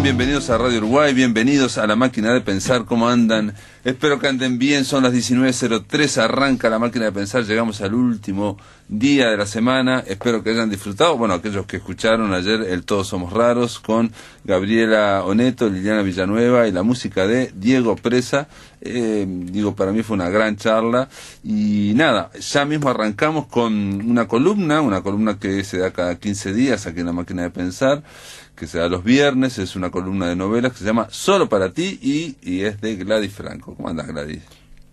Bienvenidos a Radio Uruguay, bienvenidos a La Máquina de Pensar. ¿Cómo andan? Espero que anden bien, son las 19:03, arranca La Máquina de Pensar, llegamos al último día de la semana, espero que hayan disfrutado, bueno, aquellos que escucharon ayer el Todos Somos Raros con Gabriela Oneto, Liliana Villanueva y la música de Diego Presa. Para mí fue una gran charla y nada, ya mismo arrancamos con una columna que se da cada 15 días aquí en La Máquina de Pensar, que se da los viernes, es una columna de novelas que se llama Solo para ti y es de Gladys Franco. ¿Cómo andas, Gladys?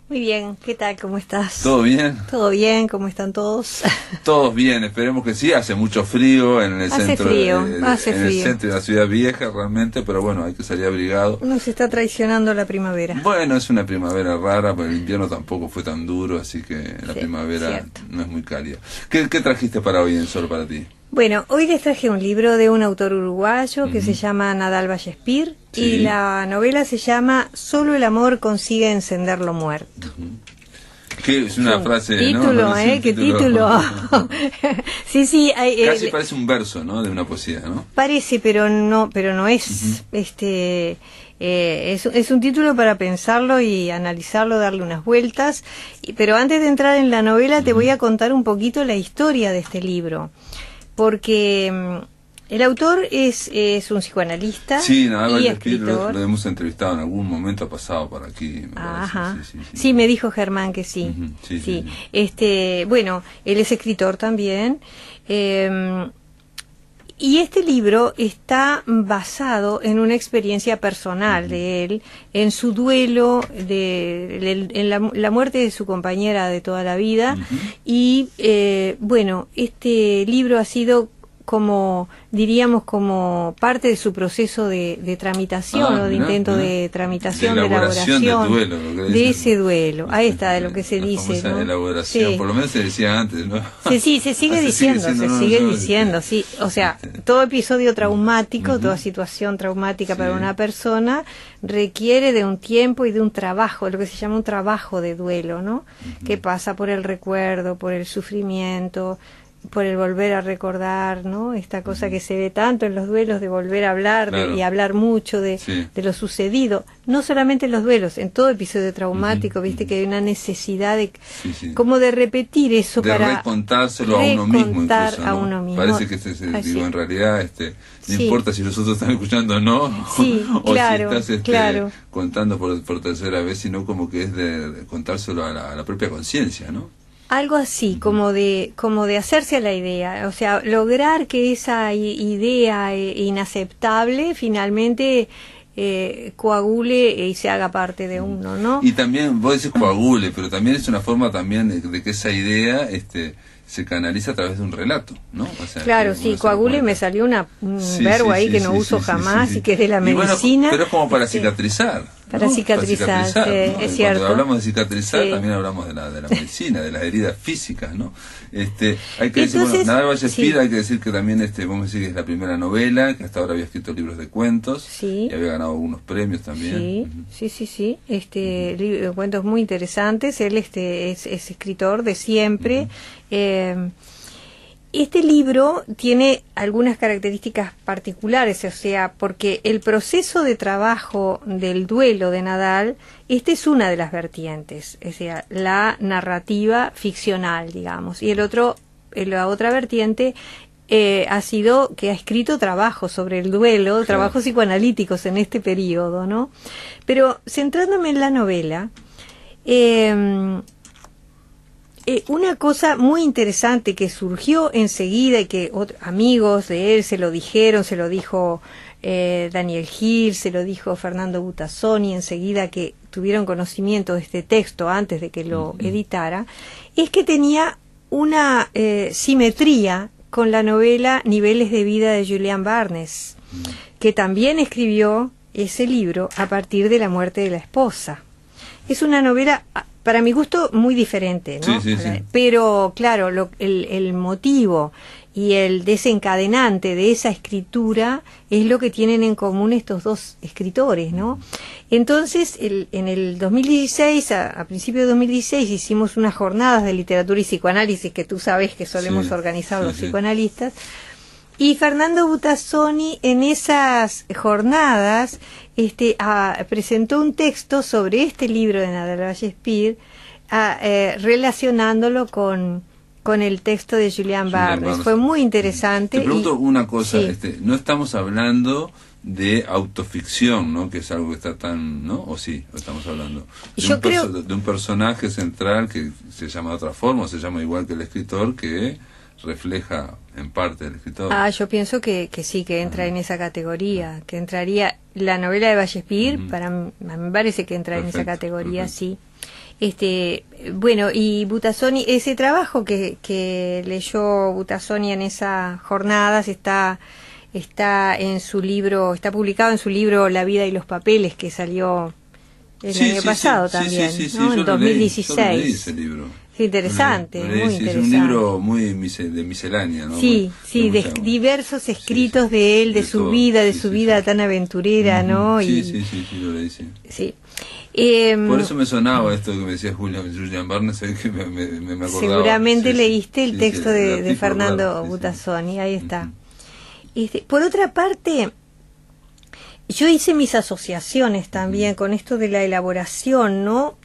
Muy bien, ¿qué tal? ¿Cómo estás? ¿Todo bien? Todo bien, ¿cómo están todos? Todos bien, esperemos que sí. Hace mucho frío en el centro, el centro de la ciudad vieja realmente, pero bueno, hay que salir abrigado. Uno se está traicionando la primavera. Bueno, es una primavera rara, pero el invierno tampoco fue tan duro, así que la primavera cierto. No es muy cálida. ¿Qué trajiste para hoy en Solo para ti? Bueno, hoy les traje un libro de un autor uruguayo que se llama Nadal Vallespir, y la novela se llama Solo el amor consigue encender lo muerto. Que es una frase, título, ¿no? ¿Qué título? Sí. Casi parece un verso, ¿no? De una poesía, ¿no? Parece, pero no es. Es un título para pensarlo y analizarlo, darle unas vueltas. Pero antes de entrar en la novela, te voy a contar un poquito la historia de este libro. Porque el autor es un psicoanalista y escritor. Lo hemos entrevistado en algún momento, ha pasado por aquí. Ajá. Sí, me dijo Germán que sí. Sí. Bueno, él es escritor también. Y este libro está basado en una experiencia personal de él, en su duelo, en la muerte de su compañera de toda la vida. Y este libro ha sido como parte de su proceso de tramitación o de intento de tramitación, de elaboración del duelo, de ese duelo. Ahí está, de lo que se dice, ¿no? Elaboración, por lo menos se decía antes, ¿no? Se sigue diciendo, sí. O sea, todo episodio traumático, toda situación traumática para una persona requiere de un tiempo y de un trabajo, lo que se llama un trabajo de duelo, ¿no? Que pasa por el recuerdo, por el sufrimiento, por el volver a recordar, ¿no? Esta cosa que se ve tanto en los duelos de volver a hablar y hablar mucho de lo sucedido, no solamente en los duelos, en todo episodio traumático, viste que hay una necesidad de como de repetir eso para recontárselo a uno mismo, incluso, ¿no? a uno mismo. Parece que en realidad no importa si los otros están escuchando o no, o si estás contando por tercera vez, sino como que es de contárselo a la propia conciencia, ¿no? Algo así, como de hacerse a la idea, o sea, lograr que esa idea inaceptable finalmente coagule y se haga parte de uno, ¿no? Y también, vos decís coagule, pero también es una forma también de que esa idea se canaliza a través de un relato, ¿no? O sea, claro, sí, coagule me salió un verbo ahí que no uso jamás y que es de la medicina. Bueno, pero es como para cicatrizar. Para cicatrizar, ¿no? Es cierto. Cuando hablamos de cicatrizar también hablamos de la medicina, de las heridas físicas, ¿no? Hay que decir, Nadal Vallespir, hay que decir que también vamos a decir que es la primera novela, que hasta ahora había escrito libros de cuentos y había ganado algunos premios también. Sí. Cuentos muy interesantes. Él es escritor de siempre. Este libro tiene algunas características particulares, o sea, porque el proceso de trabajo del duelo de Nadal, es una de las vertientes, o sea, la narrativa ficcional, digamos, y la otra vertiente ha sido que ha escrito trabajos sobre el duelo, trabajos psicoanalíticos en este periodo, ¿no? Pero centrándome en la novela, una cosa muy interesante que surgió enseguida y que amigos de él se lo dijeron, se lo dijo Daniel Gil, se lo dijo Fernando Butazzoni enseguida que tuvieron conocimiento de este texto antes de que lo editara, es que tenía una simetría con la novela Niveles de vida de Julian Barnes, que también escribió ese libro a partir de la muerte de la esposa. Es una novela, para mi gusto, muy diferente, ¿no? Sí. Pero, claro, el motivo y el desencadenante de esa escritura es lo que tienen en común estos dos escritores, ¿no? Entonces, en el 2016, a principios de 2016, hicimos unas jornadas de literatura y psicoanálisis que tú sabes que solemos organizar los psicoanalistas, Y Fernando Butazzoni en esas jornadas presentó un texto sobre este libro de Nadal Vallespir, relacionándolo con el texto de Julian Barnes. Fue muy interesante. Te pregunto una cosa, sí. No estamos hablando de autoficción, ¿no? Que es algo que está tan, ¿no? ¿O sí? ¿O estamos hablando de un personaje central que se llama de otra forma, o se llama igual que el escritor, que refleja en parte el escritor? Yo pienso que sí, que entra en esa categoría, que entraría la novela de Vallespir, a mí me parece que entra en esa categoría, sí. Bueno, y Butazzoni, ese trabajo que leyó Butazzoni en esas jornadas está en su libro, está publicado en su libro La vida y los papeles, que salió el año pasado también, ¿no? En 2016. Yo leí ese libro. Sí, interesante, muy interesante. Es un libro muy de miscelánea, ¿no? Sí, de diversos escritos de él, de su vida tan aventurera, ¿no? Sí, lo leí, sí. Por eso me sonaba esto que me decía Julian Barnes, que me acordaba. Seguramente leíste el texto de Fernando Butazzoni, ahí está. Por otra parte, yo hice mis asociaciones también con esto de la elaboración, ¿no?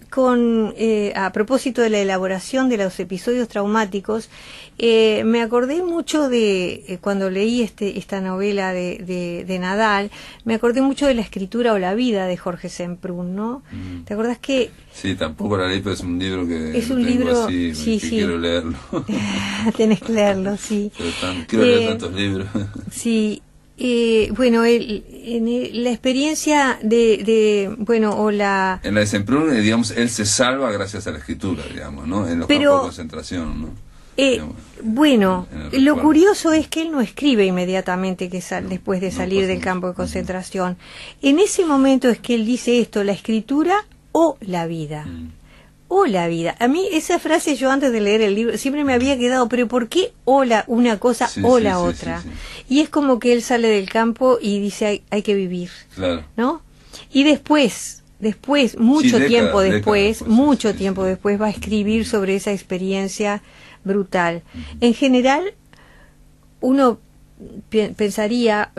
A propósito de la elaboración de los episodios traumáticos, me acordé mucho de, cuando leí esta novela de Nadal, me acordé mucho de La escritura o la vida de Jorge Semprún, ¿no? ¿Te acordás que...? Sí, tampoco la leí, pero es un libro que es un libro así, sí. quiero leerlo. Tenés que leerlo, sí. Quiero leer tantos libros. Sí. Bueno, la experiencia en la de Semprún, digamos, él se salva gracias a la escritura, digamos, ¿no? En los campos de concentración, ¿no? Bueno, lo curioso es que él no escribe inmediatamente después de salir del campo de concentración. En ese momento es que él dice esto: la escritura o la vida. O la vida. A mí esa frase, yo antes de leer el libro siempre me había quedado, pero ¿por qué o una cosa o la otra? Y es como que él sale del campo y dice hay que vivir, claro, ¿no? Y después mucho tiempo después va a escribir sobre esa experiencia brutal. En general, uno pensaría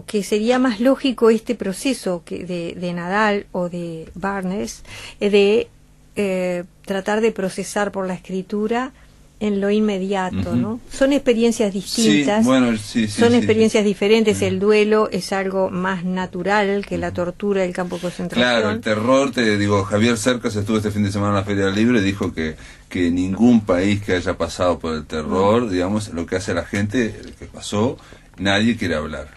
que sería más lógico este proceso de Nadal o de Barnes, de tratar de procesar por la escritura en lo inmediato, ¿no? Son experiencias distintas, son experiencias diferentes. El duelo es algo más natural que la tortura del campo de concentración. Claro, el terror, Javier Cercas estuvo este fin de semana en la Feria del Libro y dijo que ningún país que haya pasado por el terror, digamos, lo que hace la gente, que pasó, nadie quiere hablar,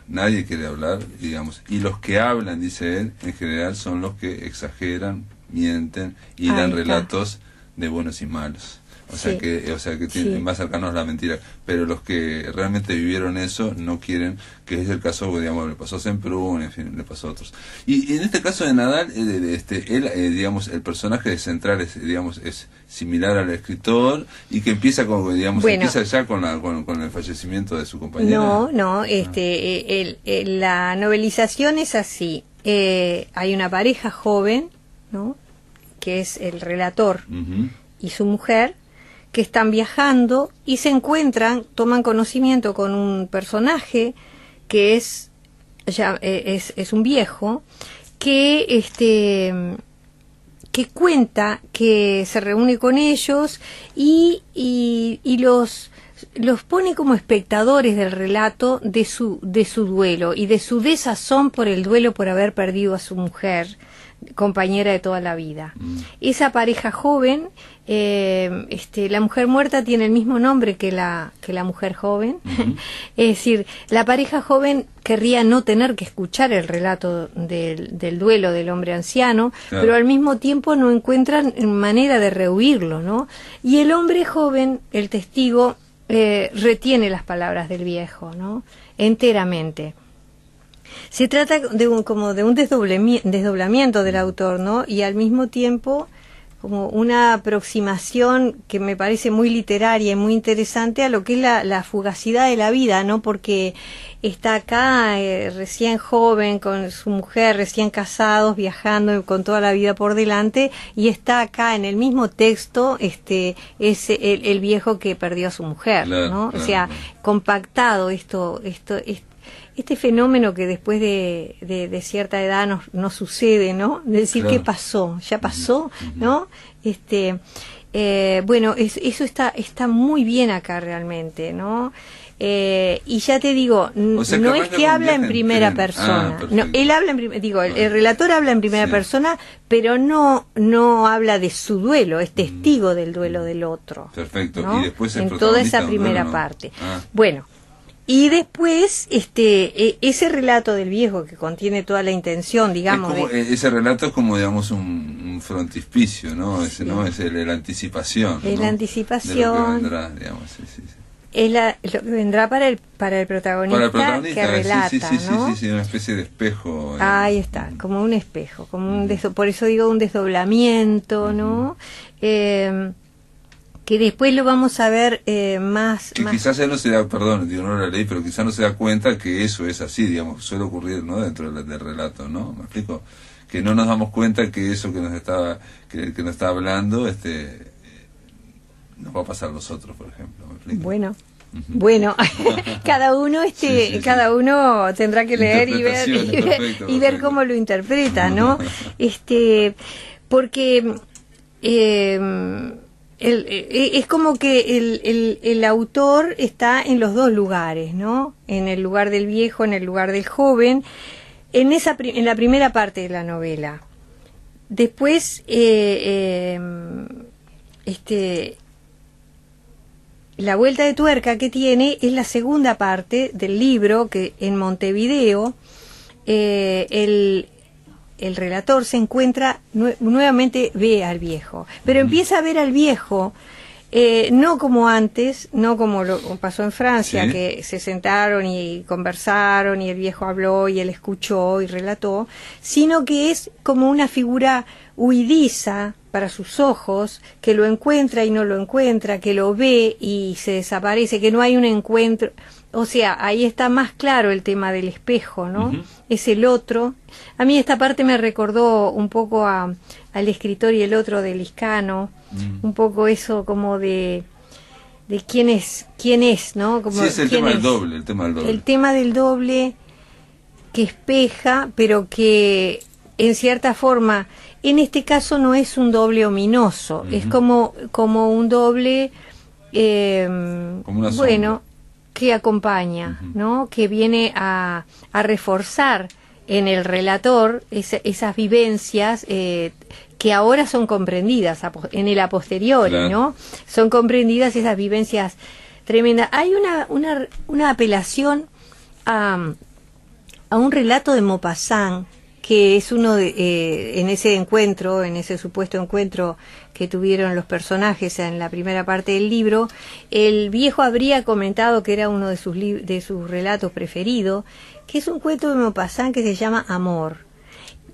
digamos, y los que hablan, dice él, en general son los que exageran, mienten y dan relatos de buenos y malos. O sea que tienen más cercanos a la mentira, pero los que realmente vivieron eso no quieren, que es el caso, digamos, le pasó a Semprún, en fin, le pasó a otros. Y en este caso de Nadal, él, digamos, el personaje central es similar al escritor, y que empieza empieza ya con el fallecimiento de su compañera. No, la novelización es así. Hay una pareja joven, ¿no?, que es el relator y su mujer, que están viajando y se encuentran, toman conocimiento con un personaje que es un viejo que cuenta que se reúne con ellos y los pone como espectadores del relato de su duelo y de su desazón por el duelo por haber perdido a su mujer, compañera de toda la vida. Esa pareja joven, la mujer muerta tiene el mismo nombre que la mujer joven. Es decir, la pareja joven querría no tener que escuchar el relato del duelo del hombre anciano, claro, pero al mismo tiempo no encuentran manera de rehuirlo, ¿no? Y el hombre joven, el testigo, retiene las palabras del viejo, ¿no?, enteramente. Se trata de un desdoblamiento del autor, ¿no? Y al mismo tiempo, como una aproximación que me parece muy literaria y muy interesante a lo que es la fugacidad de la vida, ¿no? Porque está acá recién joven con su mujer, recién casados, viajando con toda la vida por delante, y está acá en el mismo texto es el viejo que perdió a su mujer, claro, ¿no? Claro, o sea, claro. Compactado este fenómeno que después de cierta edad nos sucede, ¿no? De decir, Claro. ¿qué pasó? ¿Ya pasó? ¿No? Bueno, eso está muy bien acá realmente, ¿no? Y ya te digo, O sea, no capaz es que que habla en tren. primera persona. Perfecto. No, él habla el relator habla en primera Sí. persona, pero no habla de su duelo, es testigo del duelo del otro. Perfecto. ¿no? Y después el en toda protagonista esa de un duelo, primera ¿no? parte. Ah. Bueno, y después ese relato del viejo que contiene toda la intención, digamos, Es como, ese relato es como, digamos, un frontispicio, ¿no? Ese, Sí. ¿no? Es la anticipación. Es ¿no? la De anticipación. lo que vendrá, digamos. Sí. Es lo que vendrá para el protagonista, Para el protagonista, que relata, sí, ¿no? sí, una especie de espejo. Ahí está, como un espejo, como por eso digo un desdoblamiento, ¿no? Que después lo vamos a ver más. Quizás él no se da, perdón, digo, no la leí, pero quizás no se da cuenta que eso es así, digamos, suele ocurrir, ¿no? Dentro del relato, ¿no? ¿Me explico? Que no nos damos cuenta que eso que nos está hablando, nos va a pasar a nosotros, por ejemplo, ¿me explico? Bueno, cada uno cada uno tendrá que leer y ver perfecto. cómo lo interpreta, ¿no? Porque es como que el autor está en los dos lugares, ¿no? En el lugar del viejo, en el lugar del joven, en la primera parte de la novela. Después la vuelta de tuerca que tiene es la segunda parte del libro, que en Montevideo el relator se encuentra nuevamente, ve al viejo, pero empieza a ver al viejo no como antes, no como lo pasó en Francia, ¿sí? Que se sentaron y conversaron y el viejo habló y él escuchó y relató, sino que es como una figura huidiza para sus ojos, que lo encuentra y no lo encuentra, que lo ve y se desaparece, que no hay un encuentro. O sea, ahí está más claro el tema del espejo, ¿no? Es el otro. A mí esta parte me recordó un poco al escritor y el otro de Liscano, un poco eso como de quién es, ¿no? Como sí, es el tema del doble, El tema del doble que espeja, pero que en cierta forma, en este caso no es un doble ominoso, es como un doble, como una bueno, que acompaña, ¿no? Que viene a reforzar en el relator esas vivencias que ahora son comprendidas en el a posteriori, claro. ¿No? Son comprendidas esas vivencias tremendas. Hay una apelación a un relato de Maupassant, que es uno en ese supuesto encuentro que tuvieron los personajes en la primera parte del libro. El viejo habría comentado que era uno de sus relatos preferidos, que es un cuento de Maupassant que se llama Amor.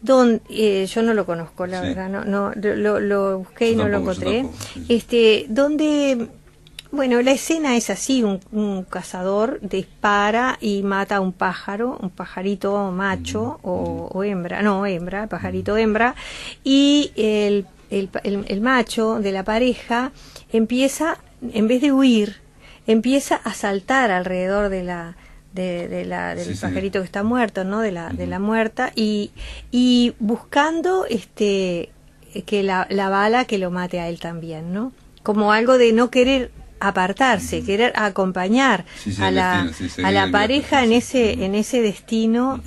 Yo no lo conozco, la verdad, no lo busqué y no lo encontré. Donde, bueno, la escena es así: un cazador dispara y mata a un pajarito macho o hembra, pajarito hembra, y el macho de la pareja empieza, en vez de huir, empieza a saltar alrededor del pajarito que está muerto, ¿no? De la muerta, y buscando que la bala que lo mate a él también, ¿no? Como algo de no querer apartarse, querer acompañar a la pareja en ese destino,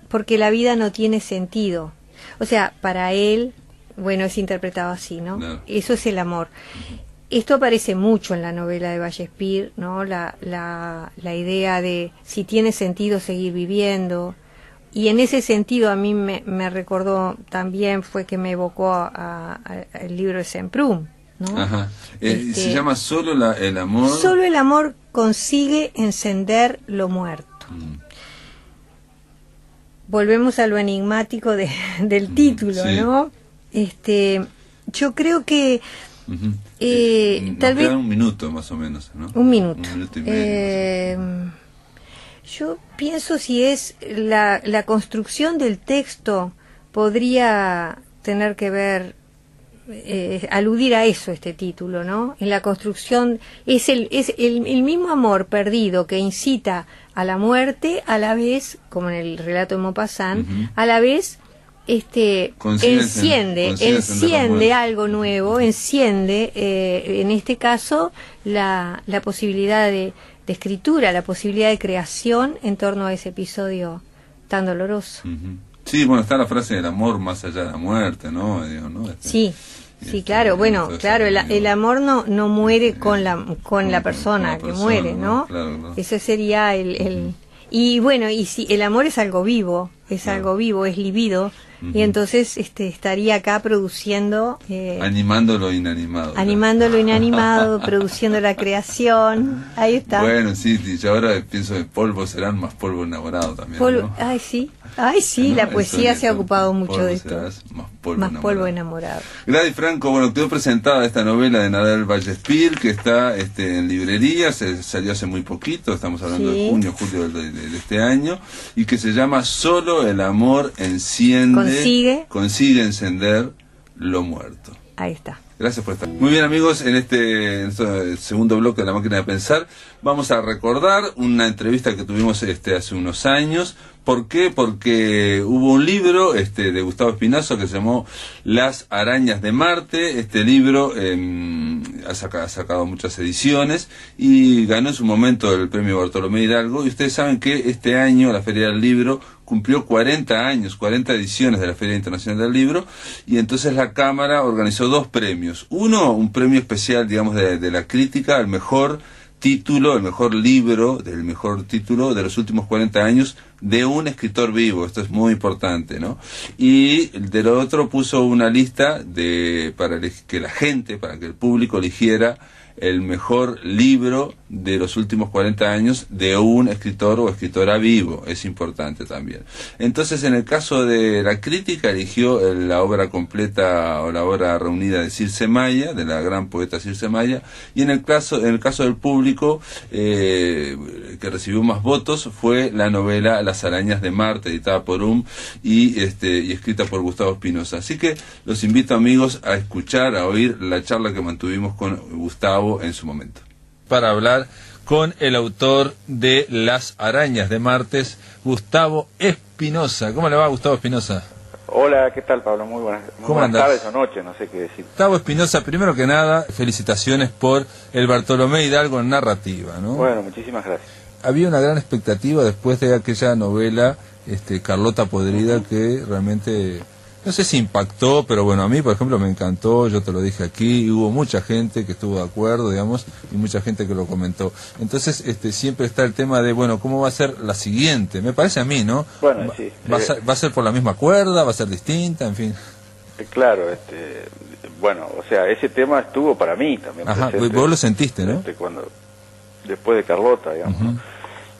porque la vida no tiene sentido. O sea, para él, bueno, es interpretado así, ¿no? Eso es el amor. Esto aparece mucho en la novela de Vallespir, ¿no? La idea de si tiene sentido seguir viviendo. Y en ese sentido a mí me recordó también, fue que me evocó al libro de Semprún, ¿no? Ajá. Se llama Solo el amor. Solo el amor consigue encender lo muerto. Volvemos a lo enigmático del título, sí. ¿no? Yo creo que tal vez un minuto más o menos, ¿no? Un minuto. Un minuto y medio. Yo pienso si es la construcción del texto podría tener que ver, aludir a eso este título, ¿no? En la construcción es el mismo amor perdido que incita a la muerte, a la vez, como en el relato de Maupassant, a la vez enciende algo nuevo, enciende en este caso la posibilidad de escritura, la posibilidad de creación en torno a ese episodio tan doloroso. Sí, bueno, está la frase del amor más allá de la muerte, ¿no? Digo, ¿no? Sí, claro, bueno, claro, el amor no muere con la persona que muere, ¿no? Claro. Ese sería y bueno, y si el amor es algo vivo, es libido, y entonces estaría acá produciendo animando lo inanimado, produciendo la creación. Ahí está. Bueno, sí, yo ahora pienso que polvo serán más polvo enamorado también, ¿no? Ay, sí, ¿no? La poesía se ha ocupado mucho de esto. Más polvo enamorado. Gladys Franco, bueno, quedó presentada esta novela de Nadal Vallespir, que está en librerías, salió hace muy poquito, estamos hablando de junio, julio de este año, y que se llama Solo el amor consigue encender lo muerto. Ahí está. Gracias por estar. Muy bien, amigos, en este segundo bloque de La Máquina de Pensar vamos a recordar una entrevista que tuvimos hace unos años. ¿Por qué? Porque hubo un libro de Gustavo Espinosa que se llamó Las arañas de Marte. Este libro ha sacado muchas ediciones y ganó en su momento el premio Bartolomé Hidalgo. Y ustedes saben que este año la Feria del Libro cumplió 40 años, 40 ediciones de la Feria Internacional del Libro, y entonces la Cámara organizó 2 premios. Uno, un premio especial, digamos, de la crítica al mejor título, el mejor libro, del mejor título de los últimos 40 años de un escritor vivo. Esto es muy importante, ¿no? Y del otro puso una lista para que el público eligiera el mejor libro de los últimos 40 años de un escritor o escritora vivo. Es importante también. Entonces, en el caso de la crítica, eligió la obra completa o la obra reunida de Circe Maya, de la gran poeta Circe Maya, y en el caso del público, que recibió más votos, fue la novela Las arañas de Marte, editada por y escrita por Gustavo Espinosa. Así que los invito, amigos, a escuchar, a oír la charla que mantuvimos con Gustavo en su momento. Para hablar con el autor de Las arañas de Marte, Gustavo Espinosa. ¿Cómo le va, Gustavo Espinosa? Hola, ¿qué tal, Pablo? Muy buenas tardes o noches, no sé qué decir. Gustavo Espinosa, primero que nada, felicitaciones por el Bartolomé Hidalgo en narrativa, ¿no? Bueno, muchísimas gracias. Había una gran expectativa después de aquella novela, Carlota Podrida, que realmente, no sé si impactó, pero bueno, a mí, por ejemplo, me encantó, yo te lo dije aquí, y hubo mucha gente que estuvo de acuerdo, digamos, y mucha gente que lo comentó. Entonces, siempre está el tema de, bueno, ¿cómo va a ser la siguiente? Me parece a mí, ¿no? Bueno, sí. ¿Va a ser por la misma cuerda? ¿Va a ser distinta? En fin. Claro, bueno, o sea, ese tema estuvo para mí también. Ajá, vos lo sentiste, ¿no? Después de Carlota, digamos, ¿no?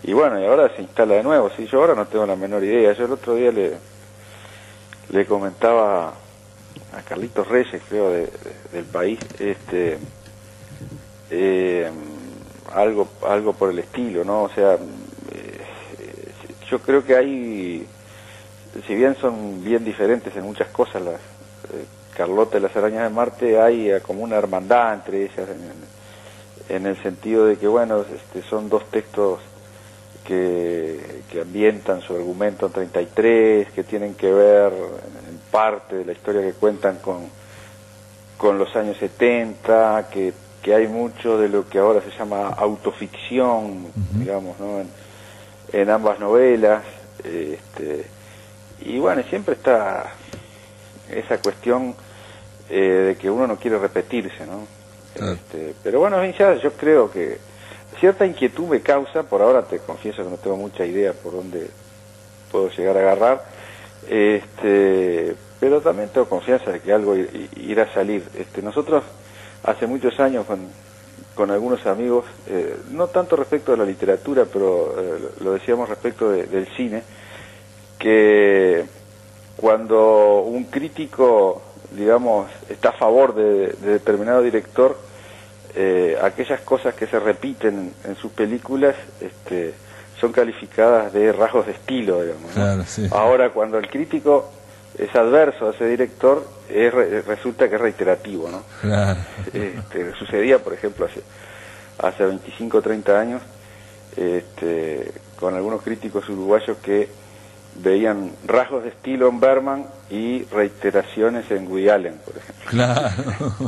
Y bueno, y ahora se instala de nuevo, sí, yo ahora no tengo la menor idea. Yo el otro día le comentaba a Carlitos Reyes, creo, del País, algo por el estilo, ¿no? O sea, yo creo que hay, si bien son bien diferentes en muchas cosas, Carlota y las arañas de Marte, hay como una hermandad entre ellas, en el sentido de que, bueno, son 2 textos que ambientan su argumento en 33, que tienen que ver en parte de la historia que cuentan con los años 70, que hay mucho de lo que ahora se llama autoficción, digamos, ¿no? En ambas novelas, y bueno, siempre está esa cuestión de que uno no quiere repetirse, ¿no? Pero bueno, ya yo creo que cierta inquietud me causa, por ahora te confieso que no tengo mucha idea por dónde puedo llegar a agarrar, pero también tengo confianza de que algo irá a salir. Nosotros hace muchos años con algunos amigos, no tanto respecto de la literatura, pero lo decíamos respecto del cine, que cuando un crítico digamos, está a favor de determinado director, aquellas cosas que se repiten en sus películas son calificadas de rasgos de estilo, digamos, ¿no? Claro, sí. Ahora, cuando el crítico es adverso a ese director, resulta que es reiterativo, ¿no? Claro. Sucedía, por ejemplo, hace 25 o 30 años, con algunos críticos uruguayos que veían rasgos de estilo en Berman y reiteraciones en Woody Allen, por ejemplo. Claro.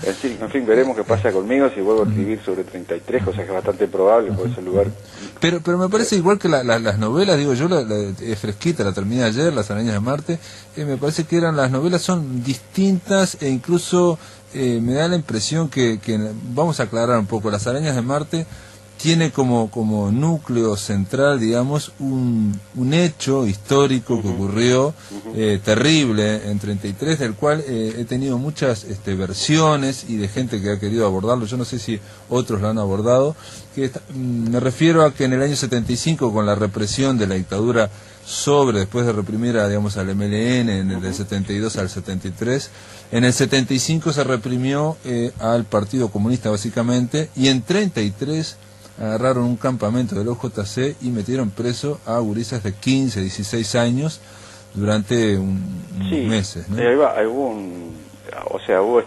En fin, veremos qué pasa conmigo si vuelvo a escribir sobre 33, cosa que es bastante probable por ese lugar. Pero me parece igual que las novelas, digo yo, es fresquita, la terminé ayer, Las arañas de Marte, me parece que las novelas son distintas e incluso me da la impresión que vamos a aclarar un poco, Las arañas de Marte tiene como núcleo central, digamos, un hecho histórico que ocurrió terrible en 33, del cual he tenido muchas versiones y de gente que ha querido abordarlo. Yo no sé si otros lo han abordado. Me refiero a que en el año 75, con la represión de la dictadura después de reprimir digamos, al MLN del 72 al 73, en el 75 se reprimió al Partido Comunista básicamente, y en 33 agarraron un campamento del OJC y metieron preso a gurisas de 15, 16 años durante unos meses, ¿no? Hubo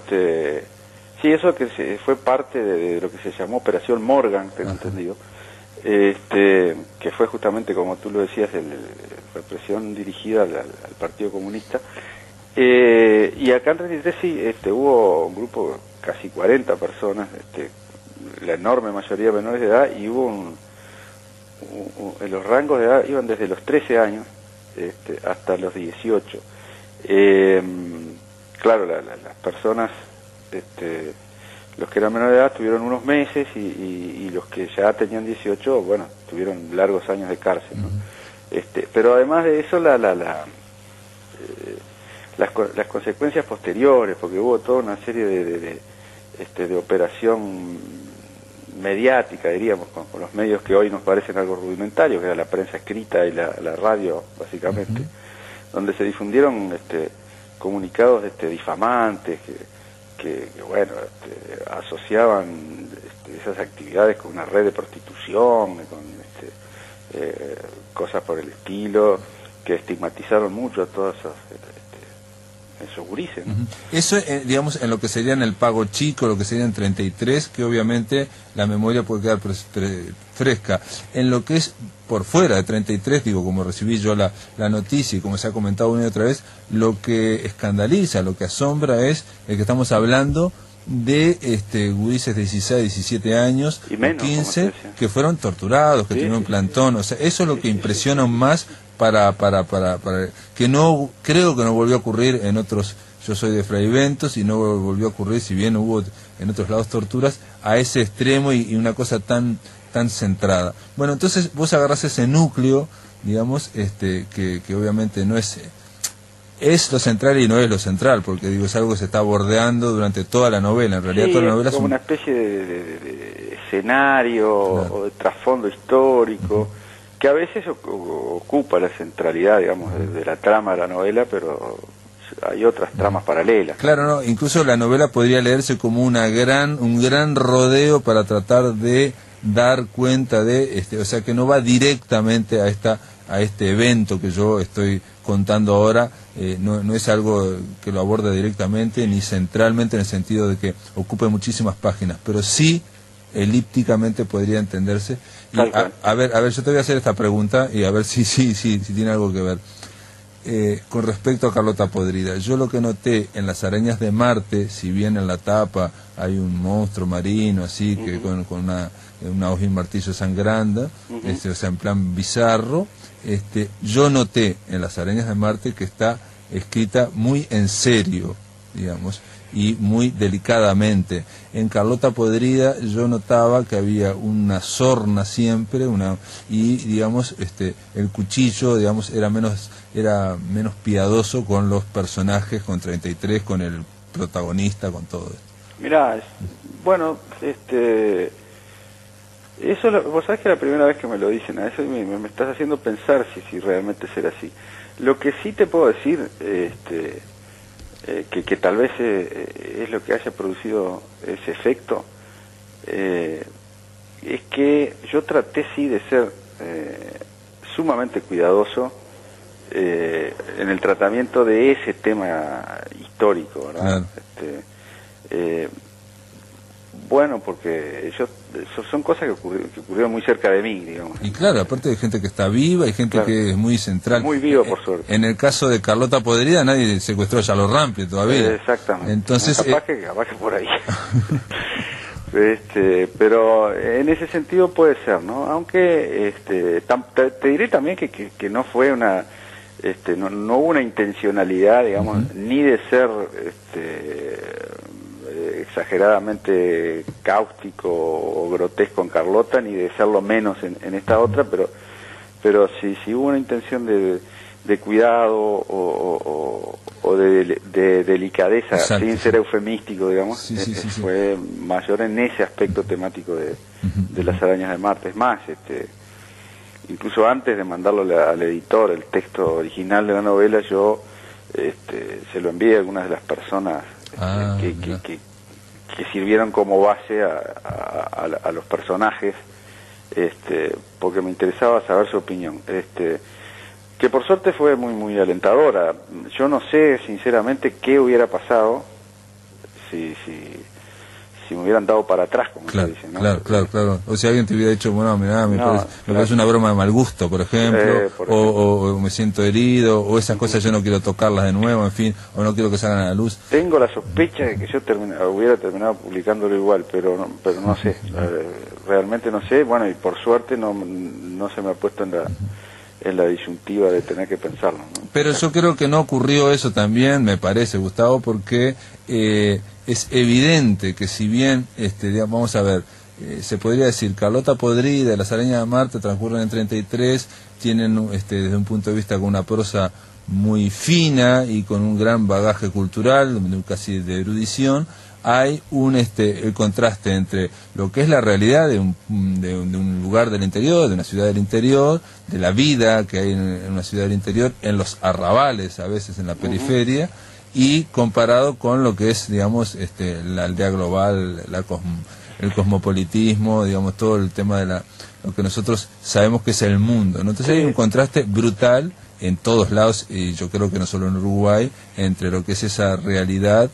sí, eso que fue parte de lo que se llamó Operación Morgan, tengo entendido, que fue justamente, como tú lo decías, represión dirigida al Partido Comunista. Y acá en 33 sí, hubo un grupo, casi 40 personas, la enorme mayoría menores de edad, y hubo en los rangos de edad iban desde los 13 años hasta los 18. Claro, las personas, los que eran menores de edad tuvieron unos meses y los que ya tenían 18, bueno, tuvieron largos años de cárcel, ¿no? Pero además de eso, las consecuencias posteriores, porque hubo toda una serie de operación mediática, diríamos, con los medios que hoy nos parecen algo rudimentarios, que era la prensa escrita y la radio, básicamente, donde se difundieron comunicados difamantes que bueno, asociaban esas actividades con una red de prostitución, con cosas por el estilo, que estigmatizaron mucho a todos esos gurises, ¿no? Eso, digamos, en lo que sería en el Pago Chico, lo que sería en 33, que obviamente la memoria puede quedar fresca. En lo que es por fuera de 33, digo, como recibí yo la noticia y como se ha comentado una y otra vez, lo que escandaliza, lo que asombra es el que estamos hablando de gurises de 16, 17 años, y menos, 15, que fueron torturados, que tuvieron plantón. O sea, eso es lo que impresiona más para que no, creo que no volvió a ocurrir en otros. Yo soy de Fray Bentos y no volvió a ocurrir, si bien hubo en otros lados torturas, a ese extremo y una cosa tan centrada. Bueno, entonces vos agarrás ese núcleo, digamos, que obviamente no es lo central y no es lo central, porque digo, es algo que se está bordeando durante toda la novela. En realidad toda la novela es como una especie de escenario, claro, o de trasfondo histórico, que a veces ocupa la centralidad, digamos, de la trama de la novela, pero hay otras tramas paralelas. Claro, no, incluso la novela podría leerse como un gran rodeo para tratar de dar cuenta de o sea, que no va directamente a este evento que yo estoy contando ahora, no es algo que lo aborde directamente ni centralmente, en el sentido de que ocupe muchísimas páginas, pero sí elípticamente podría entenderse. Y a ver, yo te voy a hacer esta pregunta y a ver si tiene algo que ver. Con respecto a Carlota Podrida, yo lo que noté en Las arañas de Marte, si bien en la tapa hay un monstruo marino así, que con una hoja y martillo sangrando, o sea, en plan bizarro, yo noté en Las arañas de Marte que está escrita muy en serio, digamos, y muy delicadamente. En Carlota Podrida yo notaba que había una sorna siempre, y digamos, el cuchillo, digamos, era menos piadoso con los personajes, con 33, con el protagonista, con todo esto. Mirá, bueno, eso, vos sabés que es la primera vez que me lo dicen, a eso me estás haciendo pensar si realmente será así. Lo que sí te puedo decir, que tal vez es lo que haya producido ese efecto, es que yo traté sí de ser sumamente cuidadoso en el tratamiento de ese tema histórico, ¿verdad? Bueno, porque son cosas que ocurrieron muy cerca de mí, digamos. Y claro, aparte de gente que está viva y gente que es muy central. Muy viva, por suerte. En el caso de Carlota Podrida, nadie secuestró a Yalo Rampli todavía. Exactamente. Entonces, capaz que por ahí. Pero en ese sentido puede ser, ¿no? Aunque te diré también que no fue una... no hubo una intencionalidad, digamos, ni de ser exageradamente cáustico o grotesco en Carlota, ni de serlo menos en esta otra, pero sí hubo una intención de cuidado o de delicadeza. Exacto, sin ser eufemístico, digamos. Fue mayor en ese aspecto temático de las arañas de Marte. Es más, incluso antes de mandarlo al editor, el texto original de la novela, yo se lo envié a algunas de las personas que sirvieron como base a los personajes, porque me interesaba saber su opinión, que por suerte fue muy alentadora. Yo no sé sinceramente qué hubiera pasado si me hubieran dado para atrás, como se dice, ¿no? Claro. O si alguien te hubiera dicho, bueno, mirá, me parece una broma de mal gusto, por ejemplo, o me siento herido, o esas cosas yo no quiero tocarlas de nuevo, en fin, o no quiero que salgan a la luz. Tengo la sospecha de que yo hubiera terminado publicándolo igual, pero no sé, realmente no sé. Bueno, y por suerte no se me ha puesto en la disyuntiva de tener que pensarlo, ¿no? Pero yo creo que no ocurrió eso también, me parece, Gustavo, porque es evidente que si bien, digamos, vamos a ver, se podría decir, Carlota Podrida, Las arañas de Marte transcurren en 33, tienen desde un punto de vista con una prosa muy fina y con un gran bagaje cultural, casi de erudición. Hay el contraste entre lo que es la realidad de un lugar del interior, de una ciudad del interior, de la vida que hay en una ciudad del interior, en los arrabales, a veces en la periferia, y comparado con lo que es, digamos, la aldea global, el cosmopolitismo, digamos, todo el tema de lo que nosotros sabemos que es el mundo, ¿no? Entonces hay un contraste brutal en todos lados, y yo creo que no solo en Uruguay, entre lo que es esa realidad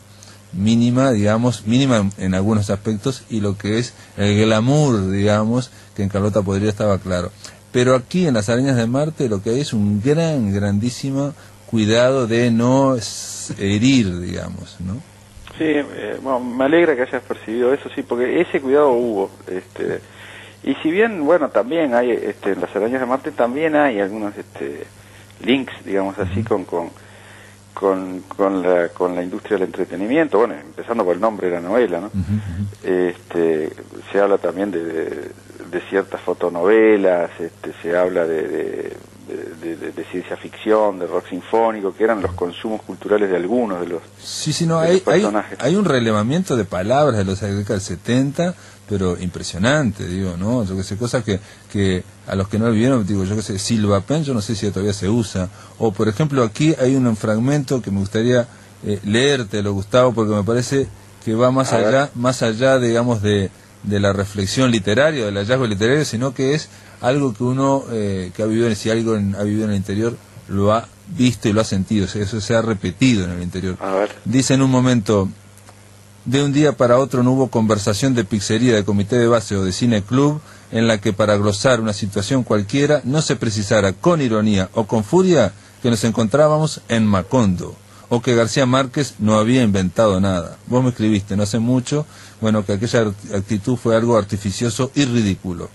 mínima, digamos, mínima en algunos aspectos, y lo que es el glamour, digamos, que en Carlota Podrida estaba claro. Pero aquí en Las arañas de Marte lo que hay es un grandísimo cuidado de no herir, digamos, ¿no? Sí, bueno, me alegra que hayas percibido eso, sí, porque ese cuidado hubo, y si bien, bueno, también hay, en Las arañas de Marte también hay algunos, links, digamos así, con la industria del entretenimiento, bueno, empezando por el nombre de la novela, ¿no? Se habla también de ciertas fotonovelas, se habla de ciencia ficción, de rock sinfónico, que eran los consumos culturales de algunos de los personajes. Hay un relevamiento de palabras de los décadas del 70, pero impresionante, digo, ¿no? Yo que sé, cosas que a los que no lo vieron, digo, yo que sé, Silvapen, yo no sé si todavía se usa. O, por ejemplo, aquí hay un fragmento que me gustaría leértelo, Gustavo, porque me parece que va más allá, digamos, de la reflexión literaria, del hallazgo literario, sino que es algo que uno que ha vivido, si algo ha vivido en el interior, lo ha visto y lo ha sentido, o sea, eso se ha repetido en el interior. Dice en un momento: de un día para otro no hubo conversación de pizzería, de comité de base o de cine club en la que para glosar una situación cualquiera no se precisara con ironía o con furia que nos encontrábamos en Macondo, o que García Márquez no había inventado nada. Vos me escribiste no hace mucho, bueno, que aquella actitud fue algo artificioso y ridículo.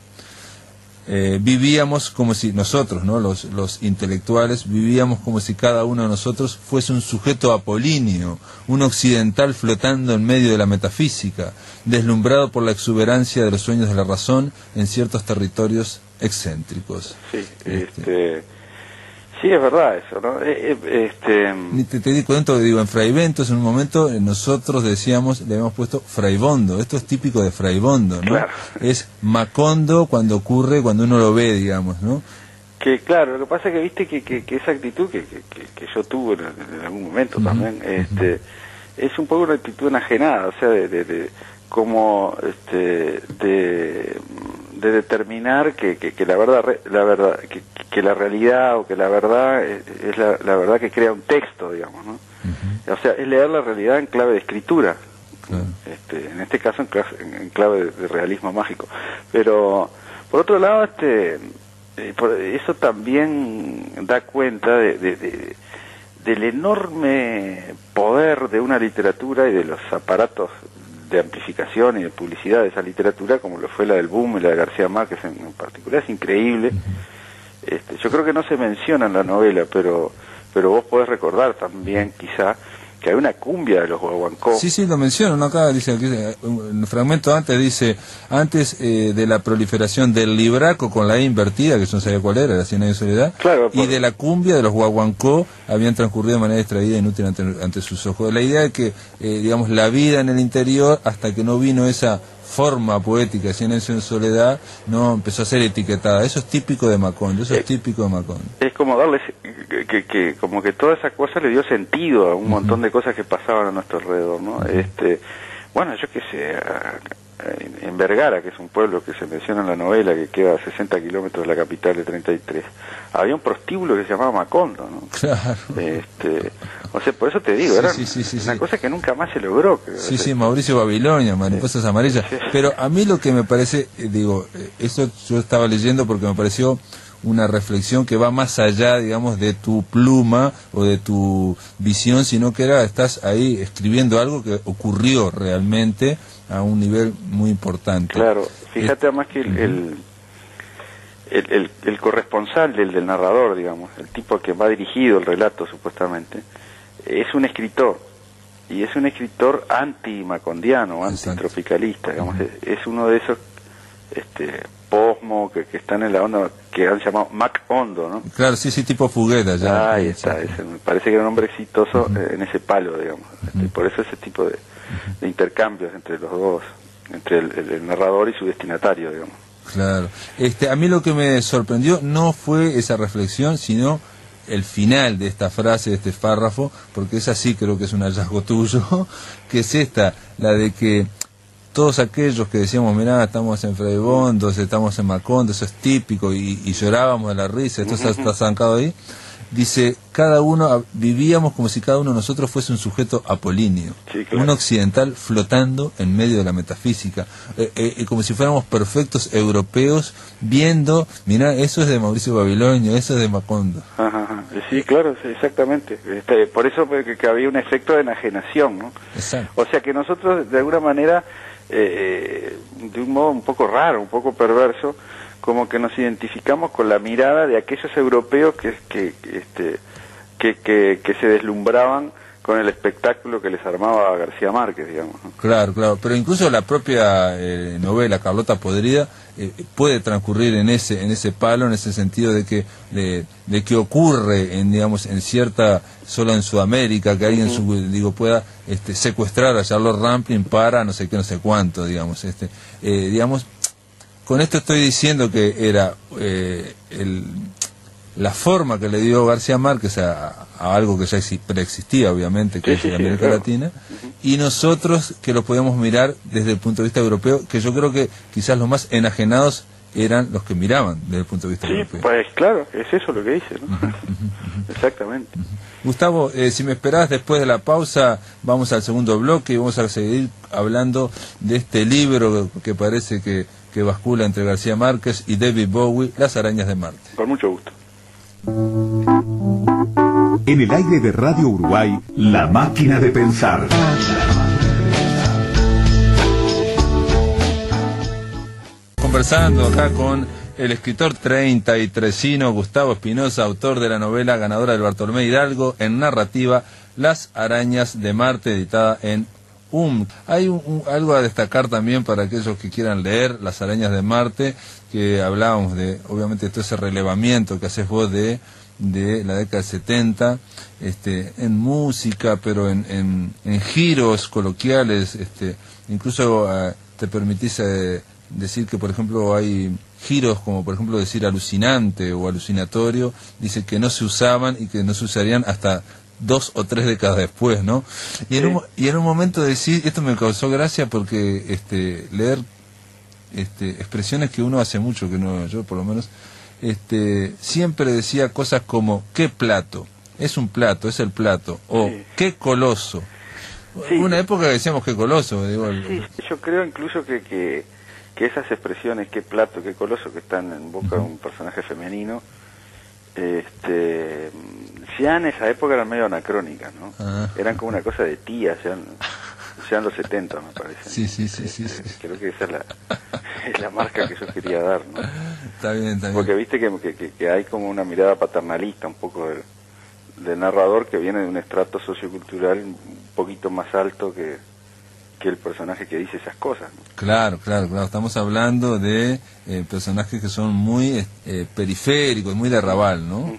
Vivíamos como si nosotros, ¿no? Los intelectuales, vivíamos como si cada uno de nosotros fuese un sujeto apolíneo, un occidental flotando en medio de la metafísica, deslumbrado por la exuberancia de los sueños de la razón en ciertos territorios excéntricos. Sí, sí, es verdad eso, ¿no? Te di cuenta, digo, en Fraiventos en un momento nosotros decíamos, le habíamos puesto Fraibondo, esto es típico de Fraibondo, ¿no? Claro. Es Macondo cuando uno lo ve, digamos, ¿no? Que claro, lo que pasa es que viste que esa actitud que yo tuve en algún momento también, es un poco una actitud enajenada, o sea, de como de determinar que la verdad que la realidad o que la verdad es la verdad que crea un texto, digamos, ¿no? O sea, es leer la realidad en clave de escritura. En este caso en clave de realismo mágico. Pero por otro lado, eso también da cuenta del enorme poder de una literatura y de los aparatos de amplificación y de publicidad de esa literatura, como lo fue la del boom y la de García Márquez en particular. Es increíble. Yo creo que no se menciona en la novela, pero vos podés recordar también, quizá, que hay una cumbia de los guaguancó. Sí, lo menciono, ¿no? Acá dice, un fragmento antes dice, antes de la proliferación del libraco con la E invertida, que yo no sabía cuál era 100 años de soledad, claro, y de la cumbia de los guaguancó habían transcurrido de manera distraída e inútil ante sus ojos. La idea de que, digamos, la vida en el interior, hasta que no vino esa forma poética, 100 años de soledad, no empezó a ser etiquetada. Eso es típico de Macondo, es típico de Macondo. Es como darles, como que toda esa cosa le dio sentido a un montón de cosas que pasaban a nuestro alrededor, ¿no? Bueno, yo qué sé, en Vergara, que es un pueblo que se menciona en la novela, que queda a 60 kilómetros de la capital de 33, había un prostíbulo que se llamaba Macondo, ¿no? Claro. O sea, por eso te digo, era una cosa que nunca más se logró. Sí, Mauricio Babilonia, Mariposas Amarillas. Pero a mí lo que me parece, eso yo estaba leyendo porque me pareció una reflexión que va más allá, digamos, de tu pluma o de tu visión, sino que estás ahí escribiendo algo que ocurrió realmente a un nivel muy importante. Claro, fíjate además que el corresponsal del narrador, digamos, el tipo que va dirigido el relato supuestamente, es un escritor, y es un escritor anti-macondiano, antitropicalista, digamos, es uno de esos posmo que están en la onda que han llamado Macondo, ¿no? Claro, sí, tipo Fugueta ya. Ahí está, me parece que era un hombre exitoso en ese palo, digamos, por eso ese tipo de intercambios entre los dos, entre el narrador y su destinatario, digamos. Claro. A mí lo que me sorprendió no fue esa reflexión, sino el final de esta frase, de este párrafo, porque esa sí creo que es un hallazgo tuyo, que es esta, la de que todos aquellos que decíamos, mirá, estamos en Freibondos, estamos en Macondo, eso es típico, y llorábamos de la risa, esto está zancado ahí, dice, cada uno, vivíamos como si cada uno de nosotros fuese un sujeto apolíneo, sí, claro. Un occidental flotando en medio de la metafísica, como si fuéramos perfectos europeos viendo, mirá, eso es de Mauricio Babilonia, eso es de Macondo. Ajá. Sí, claro, exactamente. Por eso que había un efecto de enajenación, ¿no? Exacto. O sea que nosotros, de alguna manera, de un modo un poco raro, un poco perverso, como que nos identificamos con la mirada de aquellos europeos que se deslumbraban con el espectáculo que les armaba García Márquez, digamos, ¿no? Claro, pero incluso la propia novela Carlota Podrida puede transcurrir en ese palo, en ese sentido de que ocurre en cierta, solo en Sudamérica, que alguien pueda secuestrar a Charlotte Rampling para no sé qué, no sé cuánto, digamos, con esto estoy diciendo que era la forma que le dio García Márquez a algo que ya preexistía, obviamente, que es América Latina, y nosotros que lo podíamos mirar desde el punto de vista europeo, que yo creo que quizás los más enajenados eran los que miraban desde el punto de vista europeo. Pues claro, es eso lo que dice, ¿no? Exactamente. Gustavo, si me esperás, después de la pausa vamos al segundo bloque y vamos a seguir hablando de este libro que parece que bascula entre García Márquez y David Bowie, Las arañas de Marte. Con mucho gusto. En el aire de Radio Uruguay, La Máquina de Pensar. Conversando acá con el escritor 33ino Gustavo Espinosa, autor de la novela ganadora del Bartolomé Hidalgo en narrativa, Las arañas de Marte, editada en Hay algo a destacar también para aquellos que quieran leer Las arañas de Marte, que hablábamos de, obviamente, todo ese relevamiento que haces vos de la década del 70, en música, pero en giros coloquiales, incluso te permitís decir que, por ejemplo, hay giros como por ejemplo decir alucinante o alucinatorio, dice que no se usaban y que no se usarían hasta 2 o 3 décadas después, ¿no? Y en un momento decir, esto me causó gracia porque leer expresiones que uno hace mucho, que no, yo por lo menos, siempre decía cosas como ¿qué plato? Es un plato, es el plato, o qué coloso. Sí. Una época que decíamos qué coloso, digo. Sí, yo creo incluso que esas expresiones, qué plato, qué coloso, que están en boca de un personaje femenino, ya en esa época eran medio anacrónicas, ¿no? Eran como una cosa de tía, ya en los 70, me parece. Sí. Creo que esa es la marca que yo quería dar, ¿no? Está bien. Porque viste que hay como una mirada paternalista un poco del narrador, que viene de un estrato sociocultural un poquito más alto que el personaje que dice esas cosas, ¿no? Claro. Estamos hablando de personajes que son muy periféricos, muy de arrabal, ¿no?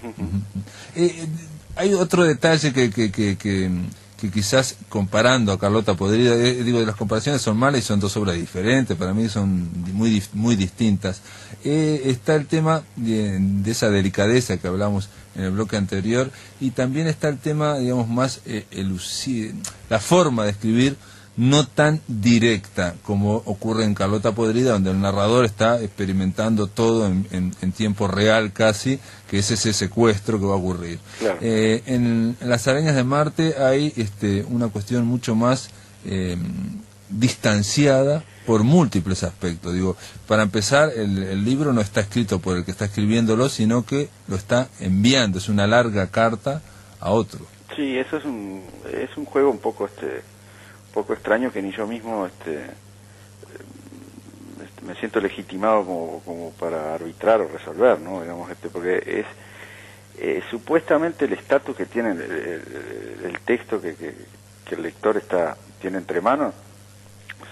Hay otro detalle que quizás comparando a Carlota Podrida, las comparaciones son malas y son dos obras diferentes, para mí son muy distintas. Está el tema de esa delicadeza que hablamos en el bloque anterior, y también está el tema, digamos, más la forma de escribir no tan directa como ocurre en Carlota Podrida, donde el narrador está experimentando todo en tiempo real casi, que es ese secuestro que va a ocurrir. Claro. En Las arañas de Marte hay una cuestión mucho más distanciada por múltiples aspectos. Digo, para empezar, el libro no está escrito por el que está escribiéndolo, sino que lo está enviando, es una larga carta a otro. Sí, eso es un juego un poco poco extraño, que ni yo mismo me siento legitimado como para arbitrar o resolver, ¿no? Digamos, porque es supuestamente el estatus que tiene el texto que el lector tiene entre manos,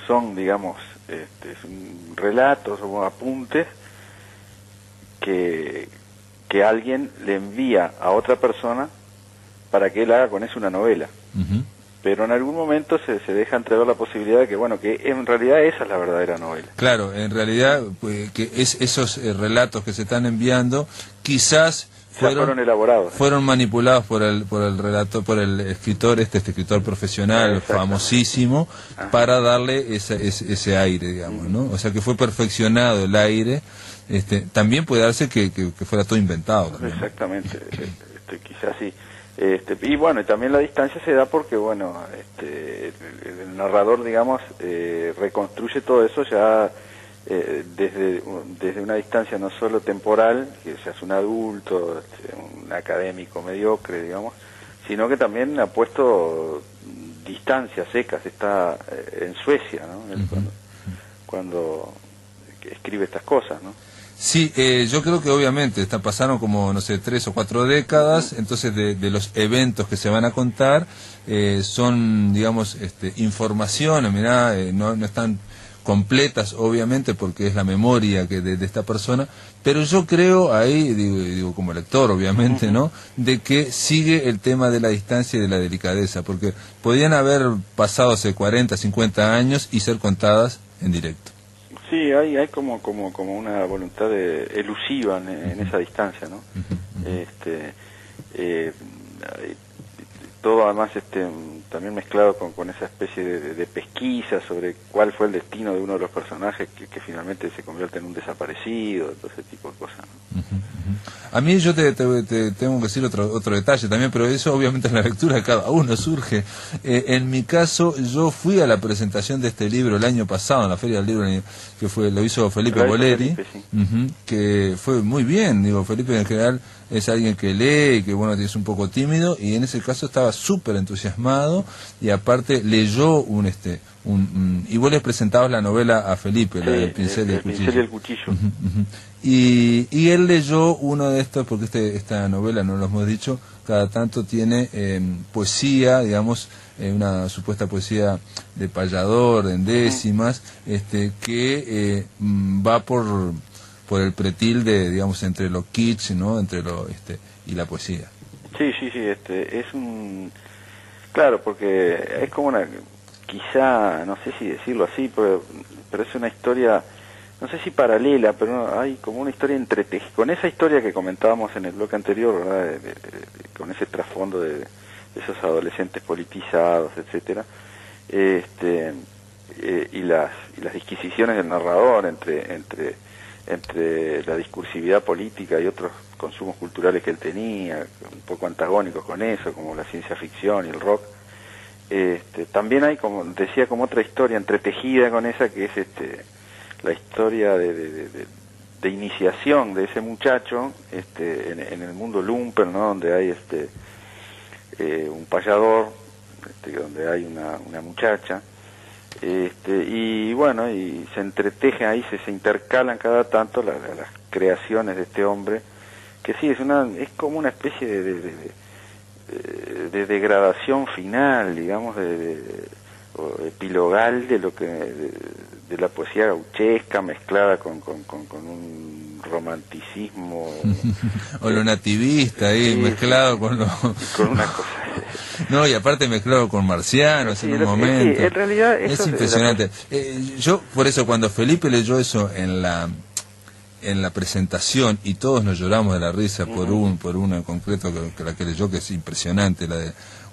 son, digamos, relatos o apuntes que alguien le envía a otra persona para que él haga con eso una novela. Pero en algún momento se deja entrever la posibilidad de que en realidad esa es la verdadera novela. Claro, en realidad que esos relatos que se están enviando quizás fueron elaborados, fueron manipulados por el escritor, este escritor profesional famosísimo, para darle ese aire, digamos, ¿no? O sea que fue perfeccionado el aire. También puede darse que fuera todo inventado también. Exactamente, quizás sí. Y bueno, y también la distancia se da porque, el narrador, digamos, reconstruye todo eso ya desde una distancia no solo temporal, que se hace un adulto, un académico mediocre, digamos, sino que también ha puesto distancias secas. Está en Suecia, ¿no? Cuando escribe estas cosas, ¿no? Sí, yo creo que obviamente pasaron como, no sé, 3 o 4 décadas, entonces de los eventos que se van a contar, son, digamos, informaciones, mirá, no están completas, obviamente, porque es la memoria de esta persona, pero yo creo ahí, digo como lector, obviamente, ¿no?, de que sigue el tema de la distancia y de la delicadeza, porque podían haber pasado hace 40, 50 años y ser contadas en directo. Sí, hay como una voluntad elusiva en esa distancia, ¿no? Todo además también mezclado con esa especie de pesquisa sobre cuál fue el destino de uno de los personajes que finalmente se convierte en un desaparecido, todo ese tipo de cosas, ¿no? A mí yo te tengo que decir otro detalle también, pero eso obviamente en la lectura de cada uno surge. En mi caso, yo fui a la presentación de este libro el año pasado, en la Feria del Libro, que lo hizo Felipe Boleri, que fue muy bien. Digo, Felipe en general es alguien que lee y que, es un poco tímido, y en ese caso estaba súper entusiasmado, y aparte leyó y vos les presentabas la novela a Felipe, la del pincel y el cuchillo. Y él leyó uno de estos, porque esta novela, no lo hemos dicho, cada tanto tiene poesía, digamos, una supuesta poesía de payador, en décimas, que va por el pretil de, digamos, entre lo kitsch, ¿no?, entre y la poesía. Sí, es claro, porque es como quizá, no sé si decirlo así, pero es una historia no sé si paralela, pero hay como una historia entretejida, con esa historia que comentábamos en el bloque anterior, ¿verdad? Con ese trasfondo de esos adolescentes politizados, etcétera, y las disquisiciones del narrador entre la discursividad política y otros consumos culturales que él tenía, un poco antagónicos con eso, como la ciencia ficción y el rock. También hay, como decía, como otra historia entretejida con esa, que es la historia de iniciación de ese muchacho en el mundo lumpen, ¿no? Donde hay un payador, donde hay una muchacha, y bueno, y se entretejen ahí, se intercalan cada tanto las creaciones de este hombre, que sí, es como una especie de degradación final, digamos, o epilogal de lo que de la poesía gauchesca mezclada con un romanticismo o lo nativista ahí, sí, mezclado sí, con una cosa no, y aparte mezclado con marcianos sí, en un momento. Sí, en realidad eso es impresionante. Yo por eso cuando Felipe leyó eso en la presentación, y todos nos lloramos de la risa por una en concreto que la que leyó, que es impresionante,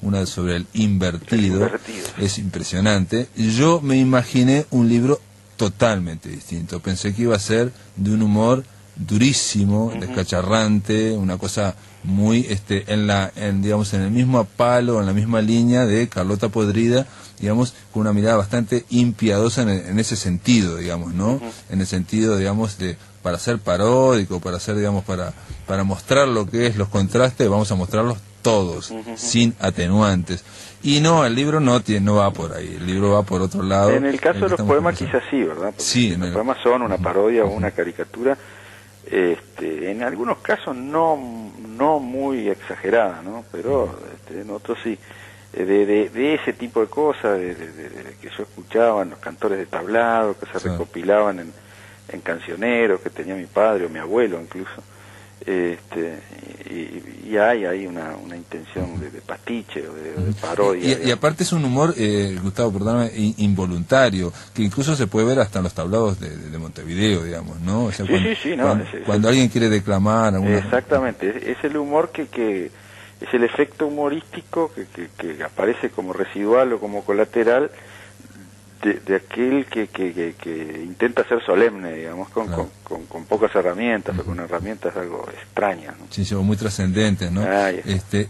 una sobre el invertido, es impresionante. Yo me imaginé un libro totalmente distinto. Pensé que iba a ser de un humor durísimo, descacharrante, una cosa muy digamos en el mismo palo, en la misma línea de Carlota Podrida, digamos, con una mirada bastante impiadosa en ese sentido, digamos, ¿no? En el sentido, digamos, para ser paródico, para hacer, digamos, para mostrar lo que es los contrastes, vamos a mostrarlos todos, sin atenuantes. Y no, el libro no va por ahí, el libro va por otro lado. En el caso de los poemas quizás sí, ¿verdad? Porque sí, los poemas son una parodia o una caricatura, en algunos casos no muy exagerada, ¿no? Pero en otros sí. De ese tipo de cosas, que yo escuchaba en los cantores de tablado, que se recopilaban en cancioneros que tenía mi padre o mi abuelo incluso, y hay ahí una intención de pastiche o de parodia. Y aparte es un humor, Gustavo, perdóname, involuntario, que incluso se puede ver hasta en los tablados de Montevideo, digamos, ¿no? O sea, cuando alguien quiere declamar... Exactamente, es el humor que es el efecto humorístico que aparece como residual o como colateral de aquel que intenta ser solemne, digamos, con pocas herramientas o con herramientas algo extrañas, ¿no? Sí, muy trascendentes, ¿no?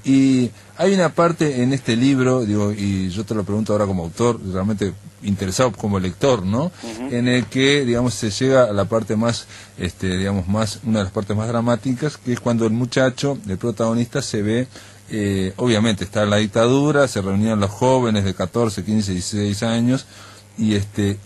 Y hay una parte en este libro, digo, y yo te lo pregunto ahora como autor, realmente interesado como lector, ¿no? En el que, digamos, se llega a la parte más, digamos, una de las partes más dramáticas, que es cuando el muchacho, el protagonista, se ve, obviamente está en la dictadura, se reunían los jóvenes de 14, 15, 16 años, y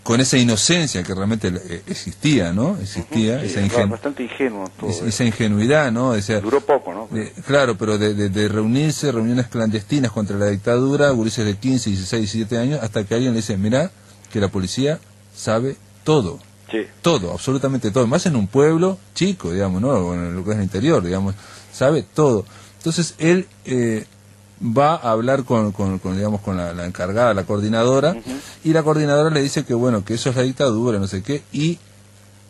con esa inocencia que realmente existía, ¿no? Existía bastante ingenuo todo esa ingenuidad, ¿no? Duró poco, ¿no? Claro, pero de reuniones clandestinas contra la dictadura, gurises de 15, 16, 17 años, hasta que alguien le dice, mirá, que la policía sabe todo. Sí. Todo, absolutamente todo. Más en un pueblo chico, digamos, ¿no? O en lo que es el interior, digamos, sabe todo. Entonces él va a hablar con la encargada, la coordinadora, y la coordinadora le dice que bueno, que eso es la dictadura, no sé qué, y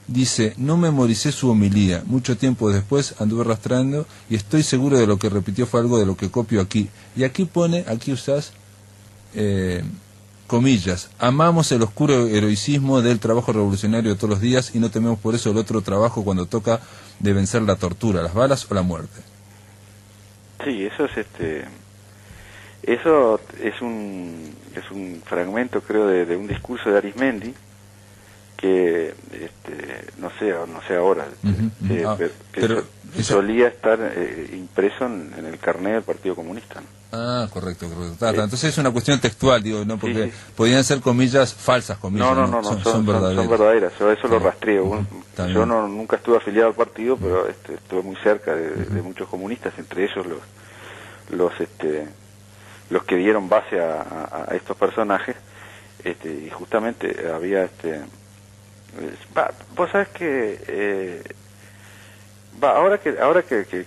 dice, no memoricé su homilía, mucho tiempo después anduve arrastrando y estoy seguro de lo que repitió fue algo de lo que copio aquí. Y aquí usás comillas, amamos el oscuro heroicismo del trabajo revolucionario de todos los días y no tememos por eso el otro trabajo cuando toca de vencer la tortura, las balas o la muerte. Sí, eso eso es un fragmento, creo, de un discurso de Arismendi, que no sé ahora, pero solía estar impreso en el carnet del Partido Comunista, ¿no? Ah, correcto. Entonces es una cuestión textual, digo, ¿no? Porque podían ser comillas, falsas comillas. No, son verdaderas. Yo eso lo rastreo. Yo nunca estuve afiliado al partido, pero estuve muy cerca de muchos comunistas, entre ellos los que dieron base a estos personajes, y justamente había vos sabés que Ahora que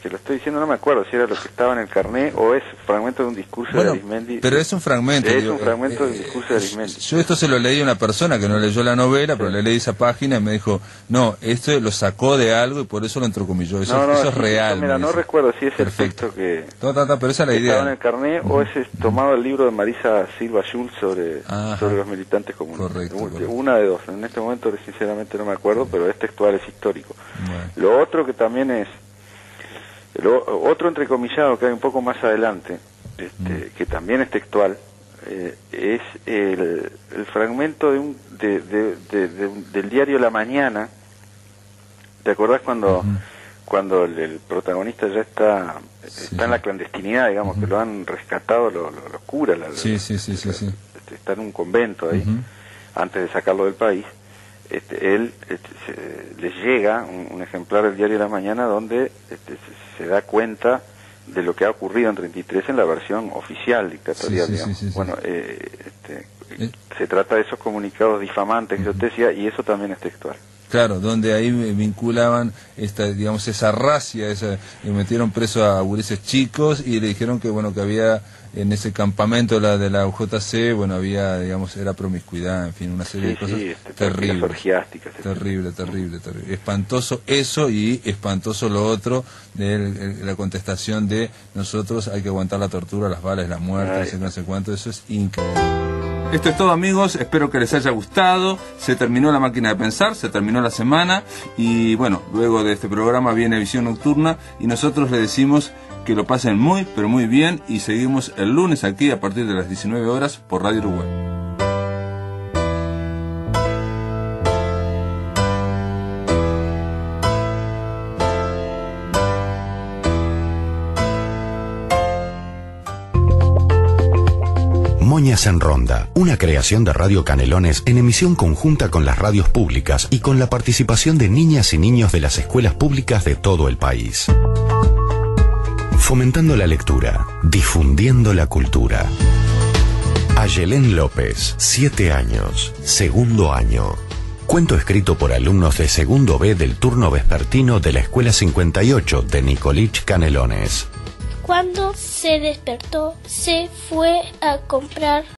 lo estoy diciendo no me acuerdo si era lo que estaba en el carné o es fragmento de un discurso de Arismendi. Pero es un fragmento. Es un fragmento de un discurso de Arismendi. Yo esto se lo leí a una persona que no leyó la novela, pero le leí esa página y me dijo, no, esto lo sacó de algo y por eso lo entrecomilló. Eso es real. Mira, no recuerdo si es el texto que pero esa es la idea. Estaba en el carné o es tomado del libro de Marisa Silva Schultz sobre los militantes comunes. Correcto. Una de dos. En este momento sinceramente no me acuerdo, pero es textual, es histórico. Bueno. Lo otro que también es otro entrecomillado que hay un poco más adelante, que también es textual, es el fragmento del diario La Mañana. ¿Te acordás cuando el protagonista ya está en la clandestinidad, digamos, que lo han rescatado los curas? Está en un convento ahí, antes de sacarlo del país. Les llega un ejemplar del diario La Mañana donde se da cuenta de lo que ha ocurrido en 33 en la versión oficial dictatorial, digamos. Se trata de esos comunicados difamantes que yo te decía, y eso también es textual. Claro, donde ahí vinculaban esa racia, y metieron preso a gurises chicos y le dijeron que que había en ese campamento de la UJC, había, era promiscuidad, en fin, una serie de cosas terribles. Orgiásticas. Terrible. Espantoso eso y espantoso lo otro, de la contestación de nosotros hay que aguantar la tortura, las balas, la muerte, no sé cuánto, eso es increíble. Esto es todo, amigos, espero que les haya gustado. Se terminó La Máquina de Pensar, se terminó la semana y luego de este programa viene Visión Nocturna y nosotros les decimos que lo pasen muy, pero muy bien y seguimos el lunes aquí a partir de las 19 horas por Radio Uruguay. Moñas en Ronda, una creación de Radio Canelones en emisión conjunta con las radios públicas y con la participación de niñas y niños de las escuelas públicas de todo el país. Fomentando la lectura, difundiendo la cultura. Ayelén López, 7 años, segundo año. Cuento escrito por alumnos de segundo B del turno vespertino de la Escuela 58 de Nicolich Canelones. Cuando se despertó, se fue a comprar